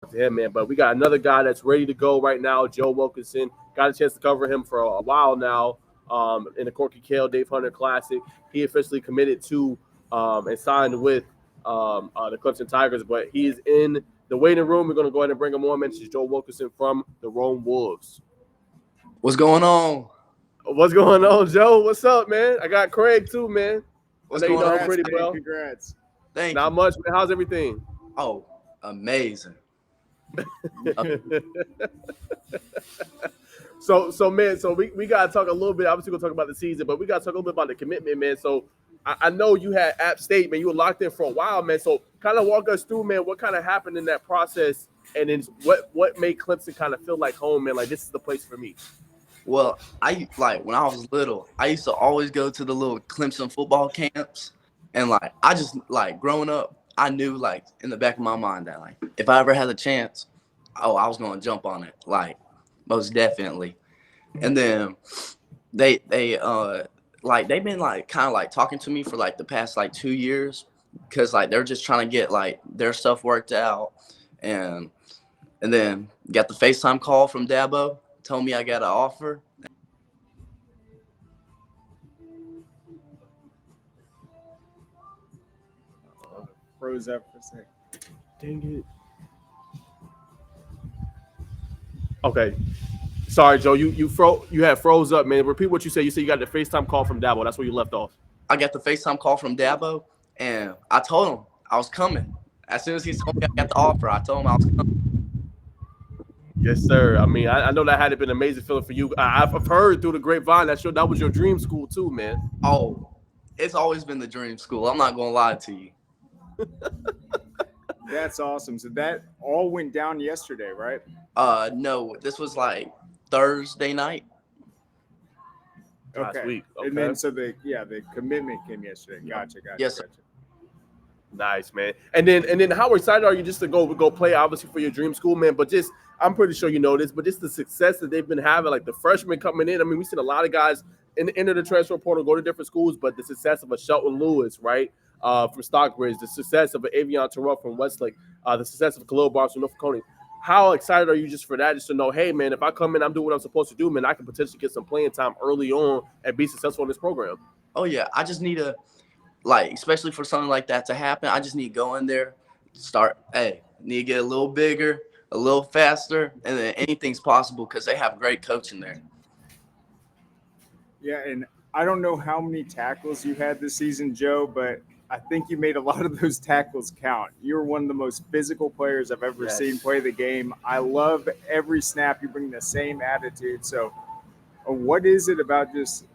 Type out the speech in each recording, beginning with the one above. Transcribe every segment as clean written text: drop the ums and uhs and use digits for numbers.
talk to him, man. But we got another guy that's ready to go right now, Joe Wilkinson. Got a chance to cover him for a while now in the Corky Kale Dave Hunter Classic. He officially committed to and signed with the Clemson Tigers, but he's in the waiting room. We're going to go ahead and bring him on. This is Joe Wilkinson from the Rome Wolves. What's going on? What's going on, Joe? What's up, man? I got Craig too, man. What's going on? Pretty well. Congrats. Thank Not you. much, man. How's everything? Oh, amazing. So man, we gotta talk a little bit. Obviously, we'll talk about the season, but we gotta talk a little bit about the commitment, man. So I know you had App State, man. You were locked in for a while, man. So kind of walk us through, man, what kind of happened in that process, and then what made Clemson kind of feel like home, man. Like, this is the place for me. Well, when I was little, I used to always go to the little Clemson football camps, and I just growing up, I knew in the back of my mind that if I ever had a chance, I was gonna jump on it, most definitely. And then they've been kind of talking to me for the past 2 years, because they're just trying to get their stuff worked out, and then got the FaceTime call from Dabo, told me I got an offer. Froze up for a second. Dang it. Okay. Sorry, Joe. You had froze up, man. Repeat what you said. You said you got the FaceTime call from Dabo. That's where you left off. I got the FaceTime call from Dabo, and I told him I was coming. As soon as he told me I got the offer, I told him I was coming. Yes, sir. I mean, I know that had been an amazing feeling for you. I've heard through the grapevine that was your dream school too, man. Oh, it's always been the dream school. I'm not gonna lie to you. That's awesome. So that all went down yesterday, right? No, this was Thursday night. Last week. Okay. And then the commitment came yesterday. Gotcha. Yes, sir. Gotcha. Nice, man. And then how excited are you just to go play, obviously, for your dream school, man? But just, I'm pretty sure you know this, but just the success that they've been having, the freshmen coming in. I mean, we've seen a lot of guys enter the transfer portal, go to different schools, but the success of a Shelton Lewis, right, from Stockbridge, the success of an Avion Terrell from Westlake, the success of Khalil Barnes from Norfolk County. How excited are you just for that? Just to know, hey, man, if I come in, I'm doing what I'm supposed to do, man, I can potentially get some playing time early on and be successful in this program. Oh, yeah. I just need to, especially for something like that to happen, I just need to go in there, need to get a little bigger, a little faster, and then anything's possible because they have great coaching there. Yeah, and I don't know how many tackles you had this season, Joe, but I think you made a lot of those tackles count. You're one of the most physical players I've ever seen play the game. I love every snap. You bring the same attitude. So what is it about just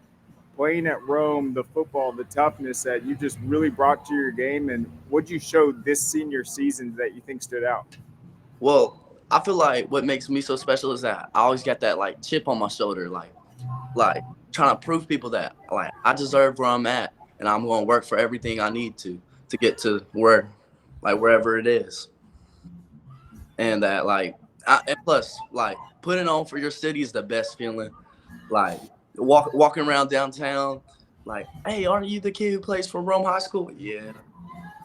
playing at Rome, the football, the toughness that you just really brought to your game? And what'd you show this senior season that you think stood out? Well, I feel like what makes me so special is that I always got that chip on my shoulder, trying to prove people that I deserve where I'm at. And I'm going to work for everything I need to get to wherever it is. And that, and plus, putting on for your city is the best feeling. Walking around downtown, hey, aren't you the kid who plays for Rome High School? Yeah.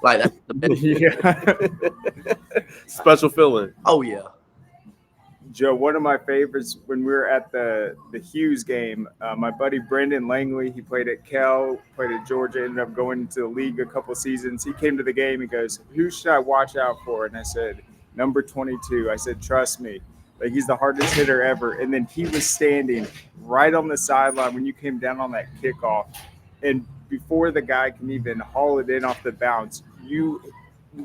That's the best. Special feeling. Oh, yeah. Joe, one of my favorites when we were at the Hughes game, my buddy Brendan Langley, he played at Cal, played at Georgia, ended up going into the league a couple seasons. He came to the game. He goes, who should I watch out for? And I said, number 22. I said, trust me. He's the hardest hitter ever. And then he was standing right on the sideline when you came down on that kickoff. And before the guy can even haul it in off the bounce, you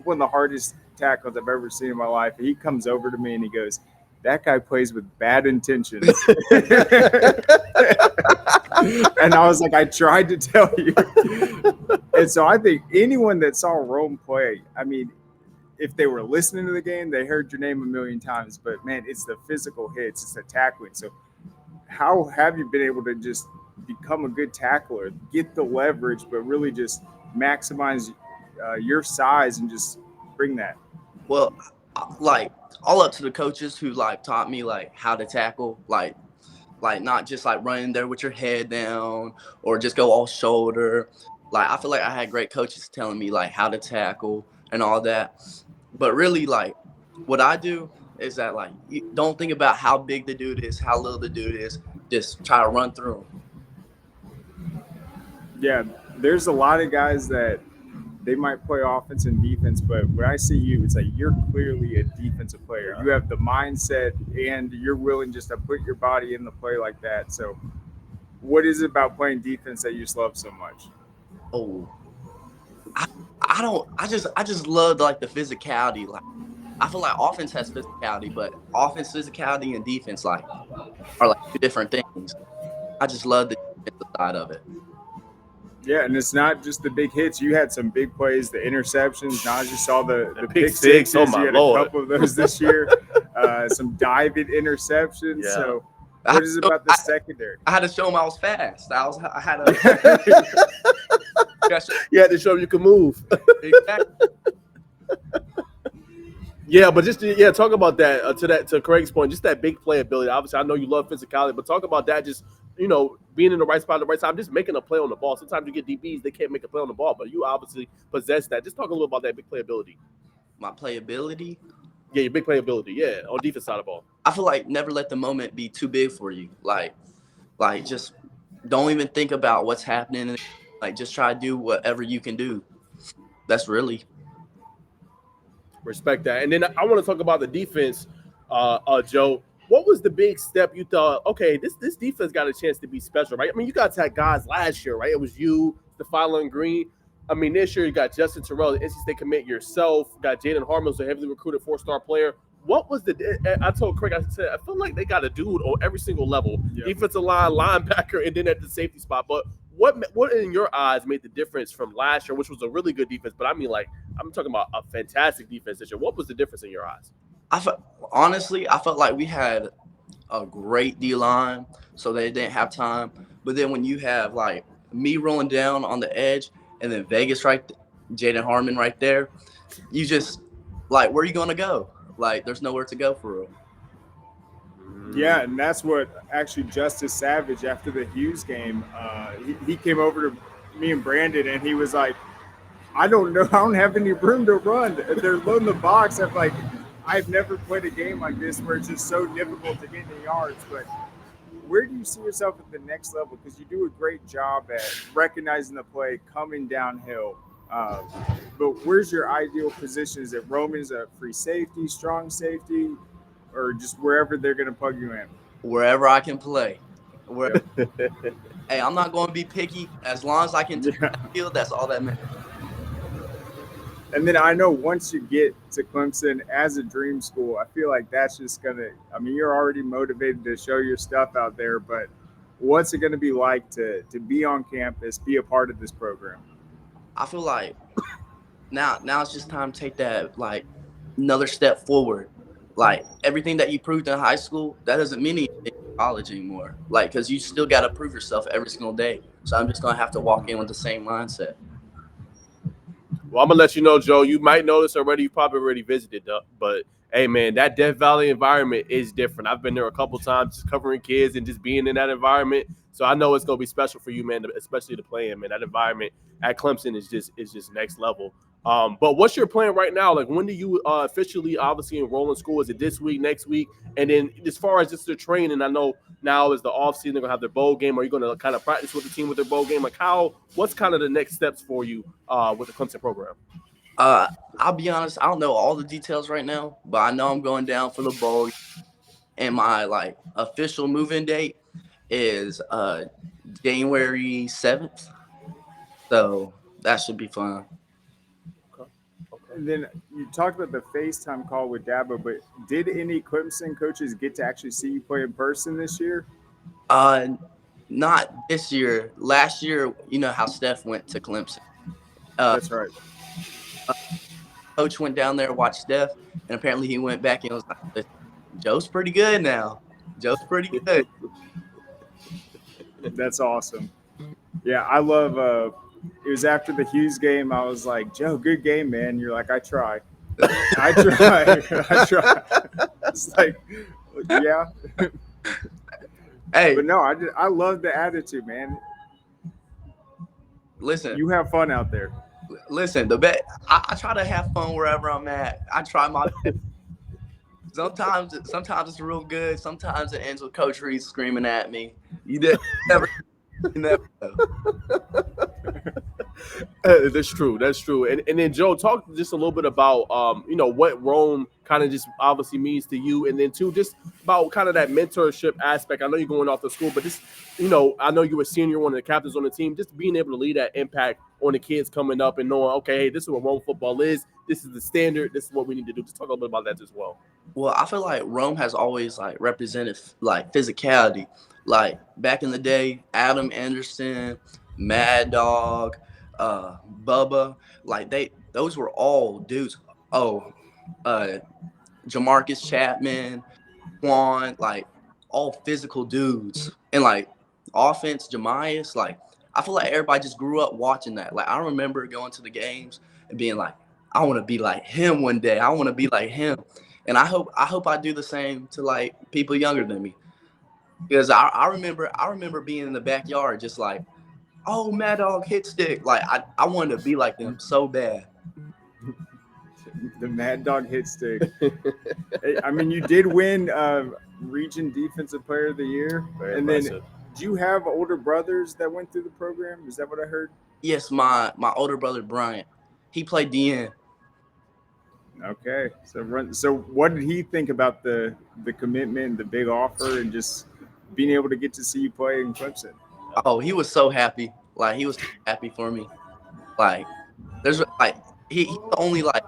one of the hardest tackles I've ever seen in my life. He comes over to me and he goes, that guy plays with bad intentions. And I was like, I tried to tell you. And so I think anyone that saw Rome play, I mean, if they were listening to the game, they heard your name a million times. But, man, it's the physical hits. It's the tackling. So how have you been able to just become a good tackler, get the leverage, but really just maximize your size and just bring that? Well, all up to the coaches who taught me how to tackle, not just running there with your head down or just go all shoulder. I feel I had great coaches telling me how to tackle and all that. But really what I do is that, like, you don't think about how big the dude is, how little the dude is. Just try to run through him. Yeah, there's a lot of guys that they might play offense and defense, but when I see you, it's like you're clearly a defensive player. You have the mindset and you're willing just to put your body in the play like that. So what is it about playing defense that you just love so much? Oh, I don't. I just love, like, the physicality. Like, I feel like offense has physicality, but offense physicality and defense, like, are like two different things. I just love the defensive side of it. Yeah, and it's not just the big hits. You had some big plays, the interceptions. Najeh saw the pick sixes. Oh my you had Lord. a couple of those this year. Some diving interceptions. Yeah. So what is it about the secondary? I had to show him I was fast. I had to. You had to show him you could move. Exactly. Yeah, but just talk about that to Craig's point, just that big playability. Obviously, I know you love physicality, but talk about that. Just being in the right spot at the right time, just making a play on the ball. Sometimes you get DBs, they can't make a play on the ball, but you obviously possess that. Just talk a little about that big playability. My playability. Yeah, your big playability. Yeah, on defense side of the ball. I feel like never let the moment be too big for you. Like just don't even think about what's happening. Like, just try to do whatever you can do. That's really. Respect that. And then I want to talk about the defense, Joe. What was the big step you thought, okay, this defense got a chance to be special, right? I mean, you guys had guys last year, right? It was you, Stephone Green. I mean, this year you got Justin Terrell, the NC State commit yourself, got Jaden Harmon, who's a heavily recruited 4-star player. What was I told Craig, I said, I feel like they got a dude on every single level, defensive line, linebacker, and then at the safety spot. But what in your eyes made the difference from last year, which was a really good defense? But I mean, like, I'm talking about a fantastic defense this year. What was the difference in your eyes? Honestly, I felt like we had a great D-line, so they didn't have time. But then when you have, like, me rolling down on the edge and then Vegas Jaden Harmon right there, you just, like, where are you going to go? Like, there's nowhere to go for real. Yeah, and that's what actually Justice Savage, after the Hughes game, he came over to me and Brandon, and he was like, I don't know. I don't have any room to run. They're loading the box. I'm like, I've never played a game like this where it's just so difficult to get the yards. But where do you see yourself at the next level? Because you do a great job at recognizing the play, coming downhill. But where's your ideal position? Is it Roman? Is it free safety, strong safety, or just wherever they're going to plug you in? Wherever I can play. Hey, I'm not going to be picky. As long as I can take the field, that's all that matters. And then I know once you get to Clemson as a dream school, I feel like that's just going to – I mean, you're already motivated to show your stuff out there, but what's it going to be like to be on campus, be a part of this program? I feel like now it's just time to take that, like, another step forward. Like, everything that you proved in high school, that doesn't mean anything in college anymore. Like, because you still got to prove yourself every single day. So I'm just going to have to walk in with the same mindset. Well, I'm going to let you know, Joe, you might know this already. You probably already visited, but, hey, man, that Death Valley environment is different. I've been there a couple times just covering kids and just being in that environment. So I know it's going to be special for you, man, especially to play in, man. That environment at Clemson is just next level. But what's your plan right now? Like, when do you officially, obviously, enroll in school? Is it this week, next week? And then as far as just the training, I know now is the offseason, they're going to have their bowl game. Are you going to kind of practice with the team with their bowl game? Like, what's kind of the next steps for you with the Clemson program? I'll be honest, I don't know all the details right now, but I know I'm going down for the bowl. And my, like, official move-in date is January 7th. So that should be fun. And then you talked about the FaceTime call with Dabo, but did any Clemson coaches get to actually see you play in person this year? Not this year. Last year, you know how Steph went to Clemson. That's right. Coach went down there, watched Steph, and apparently he went back and was like, Joe's pretty good now. Joe's pretty good. That's awesome. Yeah, I love it was after the Hughes game. I was like, Joe, good game, man. You're like, I try. I try. It's like, yeah. Hey. But no, I love the attitude, man. Listen. You have fun out there. Listen, I try to have fun wherever I'm at. I try my best. Sometimes it's real good. Sometimes it ends with Coach Reed screaming at me. Never, you never know. That's true. That's true. And then Joe, talk just a little bit about what Rome kind of just obviously means to you, and then too just about kind of that mentorship aspect. I know you're going off to school, but just I know you were senior, one of the captains on the team. Just being able to lead that impact on the kids coming up and knowing, okay, hey, this is what Rome football is. This is the standard. This is what we need to do. Just talk a little bit about that as well. Well, I feel like Rome has always like represented like physicality. Like back in the day, Adam Anderson, Mad Dog, Bubba, like those were all dudes. Oh, Jamarcus Chapman, Quan, like all physical dudes. And like offense, Jemias, like I feel like everybody just grew up watching that. Like I remember going to the games and being like, I want to be like him one day. I want to be like him. And I hope I do the same to like people younger than me. Because I remember being in the backyard just like, oh, Mad Dog hit stick. Like I wanted to be like them so bad. The Mad Dog hit stick. Hey, I mean, you did win Region Defensive Player of the Year. Very and impressive. Then, do you have older brothers that went through the program? Is that what I heard? Yes, my older brother Bryant, he played DN. Okay, so what did he think about the commitment, the big offer, and just being able to get to see you play in Clemson? Oh, he was so happy. Like he was so happy for me. Like there's like he's the only like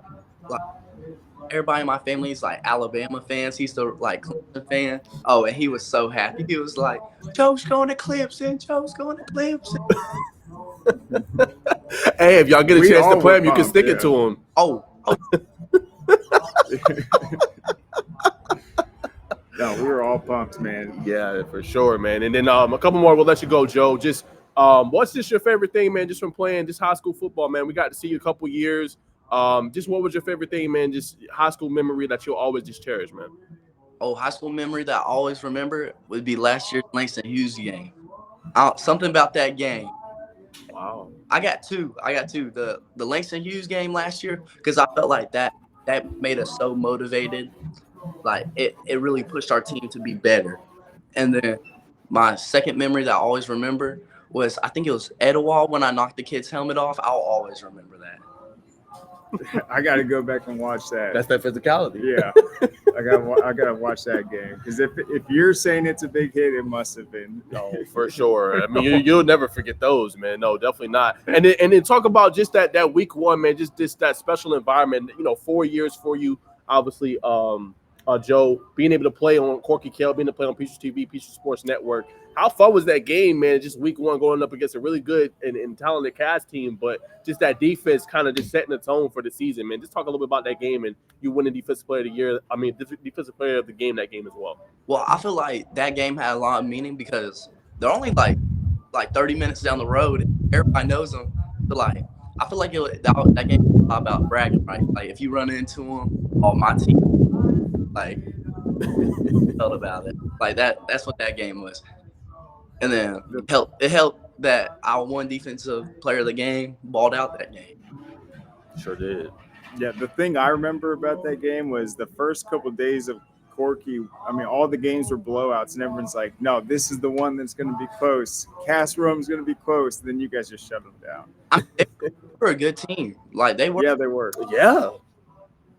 everybody in my family is like Alabama fans. He's the like Clemson fan. Oh, and he was so happy. He was like, Joe's going to Clemson. Joe's going to Clemson. Hey, if y'all get a We chance to all play were him, you can pumped, stick yeah. it to him. Oh. No, we were all pumped, man. Yeah, for sure, man. And then a couple more, we'll let you go, Joe. Just what's just your favorite thing, man, just from playing just high school football, man? We got to see you a couple years. Just what was your favorite thing, man? Just high school memory that you'll always just cherish, man. Oh, high school memory that I always remember would be last year's Langston Hughes game. Something about that game. Wow. I got two. The Langston Hughes game last year, because I felt like that made us so motivated. Like it really pushed our team to be better. And then my second memory that I always remember was, I think it was Etowah when I knocked the kid's helmet off. I'll always remember that. I got to go back and watch that. That's that physicality. Yeah, I gotta watch that game, because if you're saying it's a big hit, it must have been. No, for sure. I mean, you'll never forget those, man. No, definitely not. And then talk about just that week one, man. Just that special environment. 4 years for you, obviously. Joe, being able to play on Corky Kell, being able to play on Peachtree TV, Peachtree Sports Network. How fun was that game, man? Just week one going up against a really good and talented cast team, but just that defense kind of just setting the tone for the season, man. Just talk a little bit about that game and you winning Defensive Player of the Year. I mean, Defensive Player of the game, that game as well. Well, I feel like that game had a lot of meaning because they're only like 30 minutes down the road. Everybody knows them. But like, I feel like that game was a lot about bragging, right? Like if you run into them, oh, my team, like felt about it. Like that's what that game was. And then it helped that our one defensive player of the game balled out that game. Sure did. Yeah, the thing I remember about that game was the first couple of days of Corky. I mean, all the games were blowouts, and everyone's like, no, this is the one that's going to be close. Cass Rome's going to be close. And then you guys just shut them down. They were a good team. Like they were. Yeah, they were. Yeah.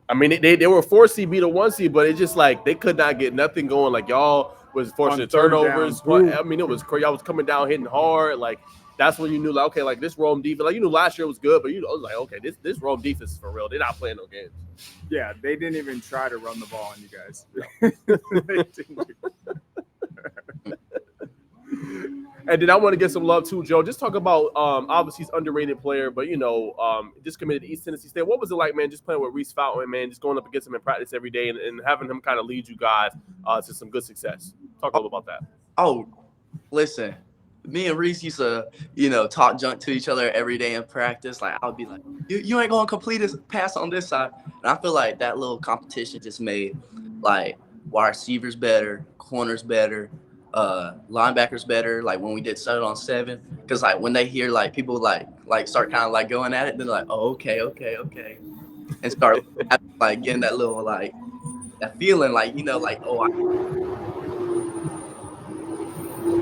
I mean, they were 4 seed, beat a 1 seed, but it's just like they could not get nothing going. Like y'all was forcing On third turnovers. down. I mean, it was crazy. Y'all was coming down hitting hard. Like that's when you knew, like, okay, like this Rome defense. Like you knew last year was good, but I was like, okay, this Rome defense is for real. They're not playing no games. Yeah, they didn't even try to run the ball on you guys. They didn't. And then I want to get some love too, Joe. Just talk about obviously he's underrated player, but just committed to East Tennessee State. What was it like, man, just playing with Reese Fountain, man, just going up against him in practice every day and having him kind of lead you guys to some good success? Talk a little about that. Oh, listen, me and Reese used to, talk junk to each other every day in practice. Like I would be like, you ain't gonna complete a pass on this side. And I feel like that little competition just made like wide receivers better, corners better, linebackers better. Like when we did 7-on-7, because like when they hear like people like start kind of like going at it, they're like, oh, okay, and start like getting that little like that feeling, like, you know, like, oh,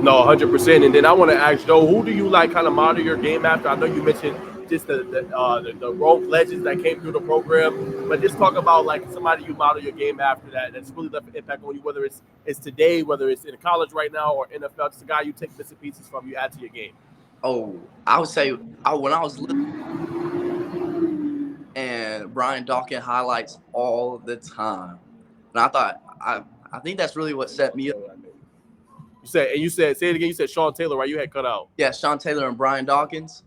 No, 100%. And then I want to ask Joe, who do you like kind of model your game after? I know you mentioned just the rogue legends that came through the program, but just talk about like somebody you model your game after that's really left an impact on you, whether it's today, whether it's in college right now or NFL. Just a guy you take bits and pieces from, you add to your game. oh, I would say when I was little, and Brian Dawkins highlights all the time, and I thought I think that's really what set me up. Say it again. You said Sean Taylor, right? You had cut out. Yeah, Sean Taylor and Brian Dawkins.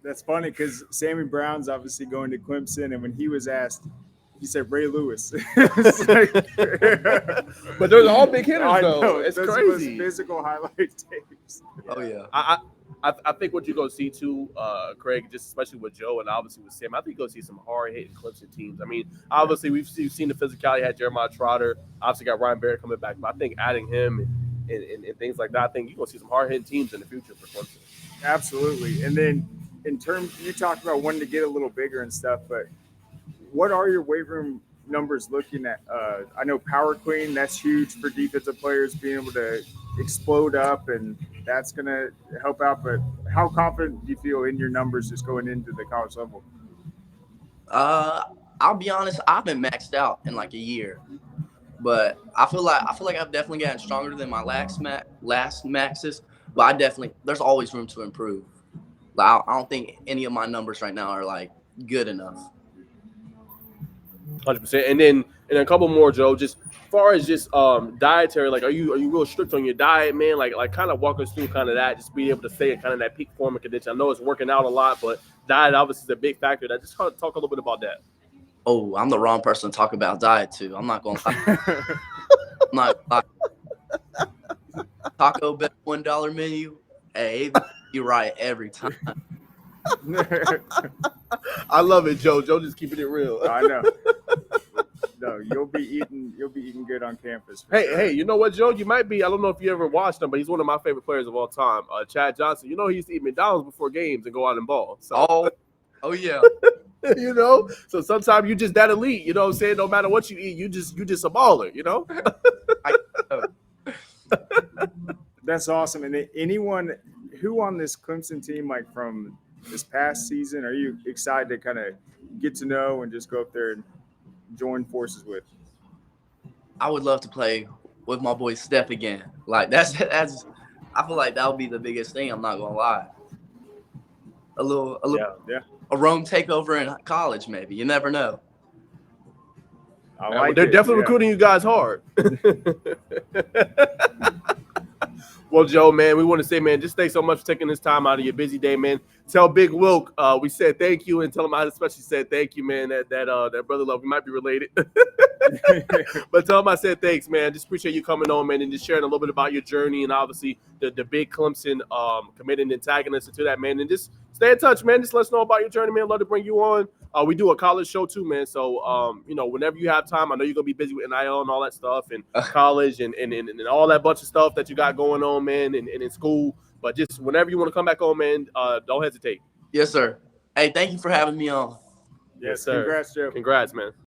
That's funny because Sammy Brown's obviously going to Clemson, and when he was asked, he said Ray Lewis. But those are all big hitters, I though. know. It's Those crazy. Physical highlight tapes. Oh yeah. I think what you're going to see too, Craig, just especially with Joe and obviously with Sam, I think you're going to see some hard-hitting Clemson teams. I mean, obviously we've seen the physicality. Had Jeremiah Trotter, obviously got Ryan Barrett coming back, but I think adding him and things like that, I think you're going to see some hard-hitting teams in the future for Clemson. Absolutely. And then in terms, you talked about wanting to get a little bigger and stuff, but what are your weight room numbers looking at? I know Power Queen, that's huge for defensive players, being able to explode up, and that's going to help out. But how confident do you feel in your numbers just going into the college level? I'll be honest, I've been maxed out in like a year, but I feel like I've definitely gotten stronger than my last maxes. But there's always room to improve. Like, I don't think any of my numbers right now are like good enough. 100%. And then a couple more, Joe. Just as far as just dietary, like are you real strict on your diet, man? Like kind of walk us through kind of that, just be able to stay in kind of that peak form and condition. I know it's working out a lot, but diet obviously is a big factor. That just talk a little bit about that. Oh, I'm the wrong person to talk about diet too. I'm not gonna lie. I'm not gonna lie. Taco Bell $1 menu. Hey, you're right every time. I love it, Joe. Joe just keeping it real. I know. No, you'll be eating good on campus. Hey, you know what, Joe? You might be. I don't know if you ever watched him, but he's one of my favorite players of all time. Chad Johnson. You know, he used to eat McDonald's before games and go out and ball. So. Oh yeah. You know, so sometimes you just that elite. You know what I'm saying? No matter what you eat, you just a baller. You know. That's awesome. And anyone who on this Clemson team, like from this past season, are you excited to kind of get to know and just go up there and join forces with? I would love to play with my boy Steph again. Like that's I feel like that would be the biggest thing. I'm not gonna lie. A little yeah. A Rome takeover in college, maybe. You never know. They're definitely recruiting you guys hard. Well, Joe, man, we want to say, man, just thanks so much for taking this time out of your busy day, man. Tell Big Wilk we said thank you, and tell him I especially said thank you, man. That brother love, we might be related, but tell him I said thanks, man. Just appreciate you coming on, man, and just sharing a little bit about your journey and obviously the big Clemson committing antagonist to that, man. And just stay in touch, man. Just let us know about your journey, man. Love to bring you on. We do a college show too, man. So, you know, whenever you have time, I know you're gonna be busy with NIL and all that stuff, and college and all that bunch of stuff that you got going on, man, and in school. But just whenever you want to come back on, man, don't hesitate. Yes, sir. Hey, thank you for having me on. Yes, sir. Congrats, Joe. Congrats, man.